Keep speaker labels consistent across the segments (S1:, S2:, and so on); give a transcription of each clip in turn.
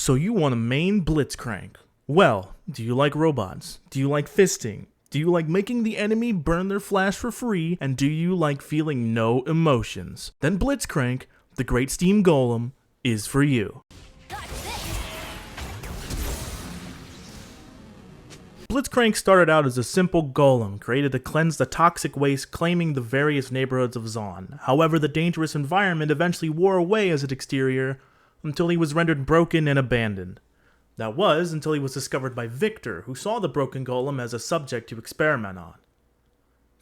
S1: So you want a main Blitzcrank. Well, do you like robots? Do you like fisting? Do you like making the enemy burn their flash for free? And do you like feeling no emotions? Then Blitzcrank, the great steam golem, is for you. Blitzcrank started out as a simple golem created to cleanse the toxic waste claiming the various neighborhoods of Zaun. However, the dangerous environment eventually wore away as its exterior until he was rendered broken and abandoned. That was until he was discovered by Victor, who saw the broken golem as a subject to experiment on.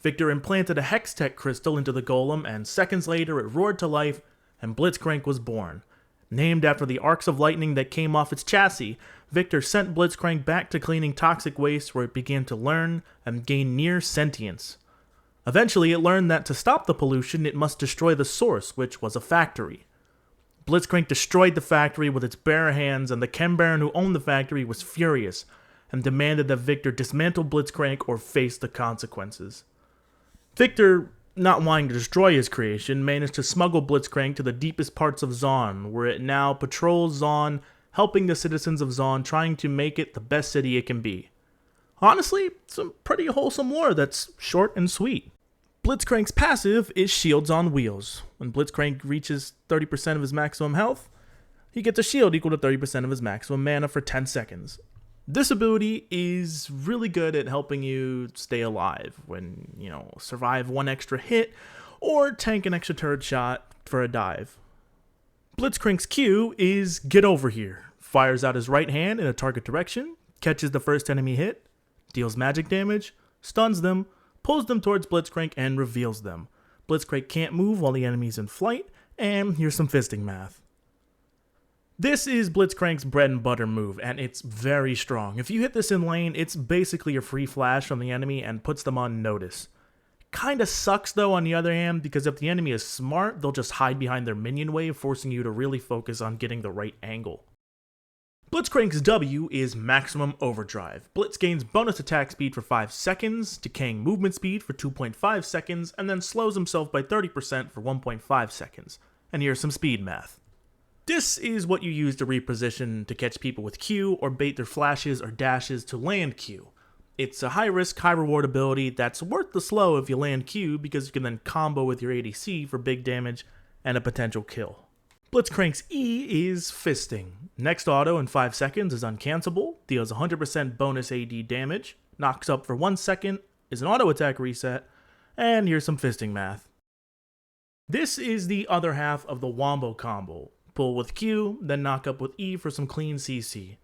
S1: Victor implanted a Hextech crystal into the golem, and seconds later it roared to life and Blitzcrank was born. Named after the arcs of lightning that came off its chassis, Victor sent Blitzcrank back to cleaning toxic waste where it began to learn and gain near sentience. Eventually it learned that to stop the pollution it must destroy the source, which was a factory. Blitzcrank destroyed the factory with its bare hands, and the Chem Baron who owned the factory was furious and demanded that Victor dismantle Blitzcrank or face the consequences. Victor, not wanting to destroy his creation, managed to smuggle Blitzcrank to the deepest parts of Zaun, where it now patrols Zaun, helping the citizens of Zaun, trying to make it the best city it can be. Honestly, some pretty wholesome lore that's short and sweet. Blitzcrank's passive is Shields on Wheels. When Blitzcrank reaches 30% of his maximum health, he gets a shield equal to 30% of his maximum mana for 10 seconds. This ability is really good at helping you stay alive when, survive one extra hit or tank an extra turret shot for a dive. Blitzcrank's Q is Get Over Here. Fires out his right hand in a target direction, catches the first enemy hit, deals magic damage, stuns them, pulls them towards Blitzcrank, and reveals them. Blitzcrank can't move while the enemy's in flight, and here's some fisting math. This is Blitzcrank's bread and butter move, and it's very strong. If you hit this in lane, it's basically a free flash from the enemy and puts them on notice. Kinda sucks though on the other hand, because if the enemy is smart, they'll just hide behind their minion wave, forcing you to really focus on getting the right angle. Blitzcrank's W is Maximum Overdrive. Blitz gains bonus attack speed for 5 seconds, decaying movement speed for 2.5 seconds, and then slows himself by 30% for 1.5 seconds. And here's some speed math. This is what you use to reposition to catch people with Q or bait their flashes or dashes to land Q. It's a high risk, high reward ability that's worth the slow if you land Q because you can then combo with your ADC for big damage and a potential kill. Blitzcrank's E is Fisting. Next auto in 5 seconds is uncancelable, deals 100% bonus AD damage, knocks up for 1 second, is an auto attack reset, and here's some fisting math. This is the other half of the Wombo combo. Pull with Q, then knock up with E for some clean CC.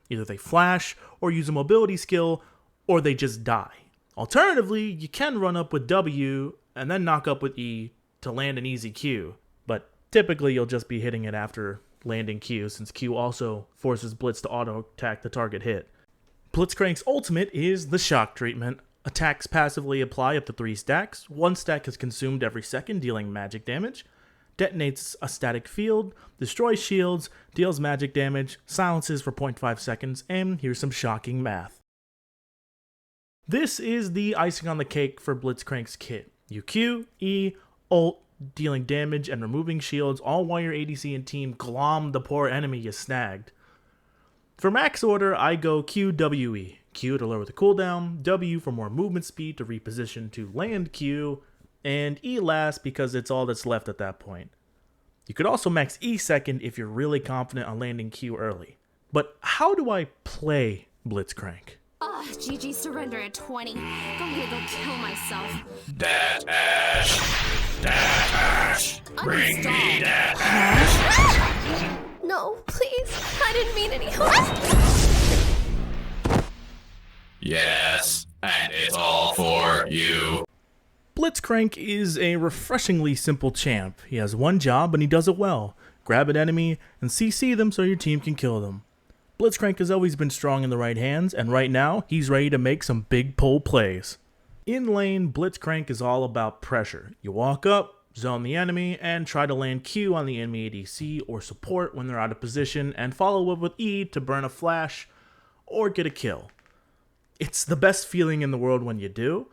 S1: Either they flash, or use a mobility skill, or they just die. Alternatively, you can run up with W, and then knock up with E to land an easy Q, but typically you'll just be hitting it after landing Q, since Q also forces Blitz to auto-attack the target hit. Blitzcrank's ultimate is the Shock Treatment. Attacks passively apply up to 3 stacks. 1 stack is consumed every second, dealing magic damage. Detonates a static field, destroys shields, deals magic damage, silences for 0.5 seconds, and here's some shocking math. This is the icing on the cake for Blitzcrank's kit. You Q, E, ult, dealing damage and removing shields, all while your ADC and team glom the poor enemy you snagged. For max order, I go QWE. Q to lower the cooldown, W for more movement speed to reposition to land Q, and E last because it's all that's left at that point. You could also max E second if you're really confident on landing Q early. But how do I play Blitzcrank?
S2: GG surrender at 20. I'm gonna go kill myself.
S3: Dash! Bring me Dash!
S2: No, please. I didn't mean any harm.
S3: Yes, and it's all for you.
S1: Blitzcrank is a refreshingly simple champ. He has one job and he does it well. Grab an enemy and CC them so your team can kill them. Blitzcrank has always been strong in the right hands, and right now, he's ready to make some big pull plays. In lane, Blitzcrank is all about pressure. You walk up, zone the enemy, and try to land Q on the enemy ADC or support when they're out of position, and follow up with E to burn a flash or get a kill. It's the best feeling in the world when you do.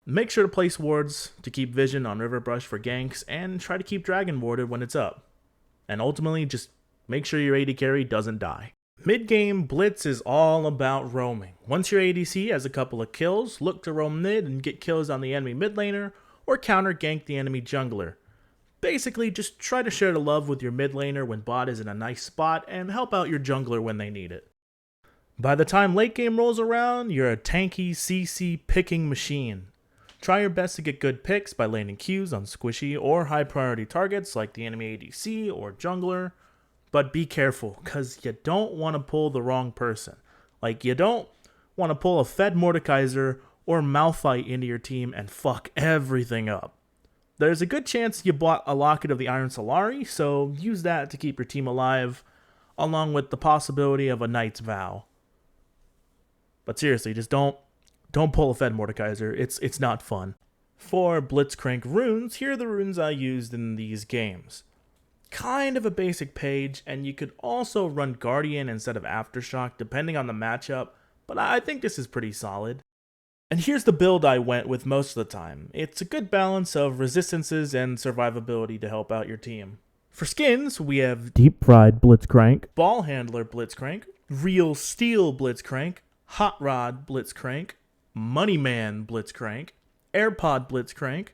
S1: Make sure to place wards to keep vision on River Brush for ganks, and try to keep Dragon warded when it's up. And ultimately, just Make sure your AD carry doesn't die. Mid-game Blitz is all about roaming. Once your ADC has a couple of kills, look to roam mid and get kills on the enemy mid laner, or counter gank the enemy jungler. Basically, just try to share the love with your mid laner when bot is in a nice spot, and help out your jungler when they need it. By the time late game rolls around, you're a tanky CC picking machine. Try your best to get good picks by landing Qs on squishy or high priority targets like the enemy ADC or jungler, but be careful, cause you don't want to pull the wrong person. Like, you don't want to pull a Fed Mordekaiser or Malphite into your team and fuck everything up. There's a good chance you bought a Locket of the Iron Solari, so use that to keep your team alive, along with the possibility of a Knight's Vow. But seriously, just don't pull a Fed Mordekaiser. It's not fun. For Blitzcrank runes, here are the runes I used in these games. Kind of a basic page, and you could also run Guardian instead of Aftershock depending on the matchup, but I think this is pretty solid. And here's the build I went with most of the time. It's a good balance of resistances and survivability to help out your team. For skins, we have Deep Fried Blitzcrank, Ball Handler Blitzcrank, Real Steel Blitzcrank, Hot Rod Blitzcrank, Money Man Blitzcrank, AirPod Blitzcrank,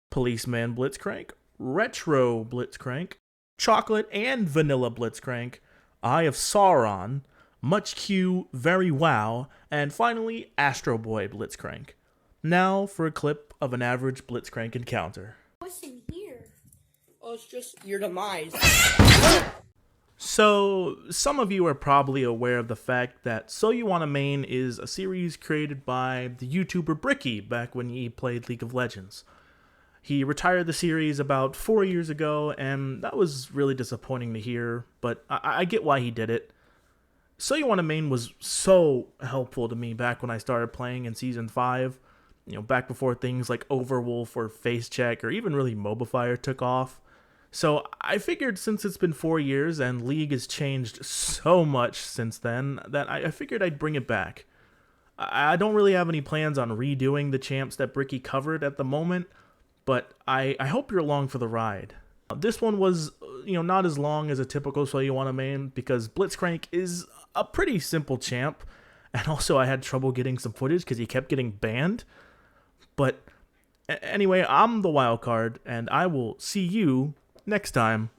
S1: Policeman Blitzcrank, Retro Blitzcrank, Chocolate and Vanilla Blitzcrank, Eye of Sauron, Much Q, Very Wow, and finally Astro Boy Blitzcrank. Now for a clip of an average Blitzcrank encounter.
S4: What's in here? Oh, it's just your demise.
S1: So, some of you are probably aware of the fact that So You Wanna Main is a series created by the YouTuber Bricky back when he played League of Legends. He retired the series about 4 years ago, and that was really disappointing to hear, but I get why he did it. So You Wanna Main was so helpful to me back when I started playing in Season 5, back before things like Overwolf or Face Check or even really Mobifier took off. So I figured since it's been 4 years and League has changed so much since then, that I figured I'd bring it back. I don't really have any plans on redoing the champs that Bricky covered at the moment, but I hope you're along for the ride. This one was, not as long as a typical So You Wanna Main because Blitzcrank is a pretty simple champ, and also I had trouble getting some footage because he kept getting banned. But anyway, I'm the wild card, and I will see you next time.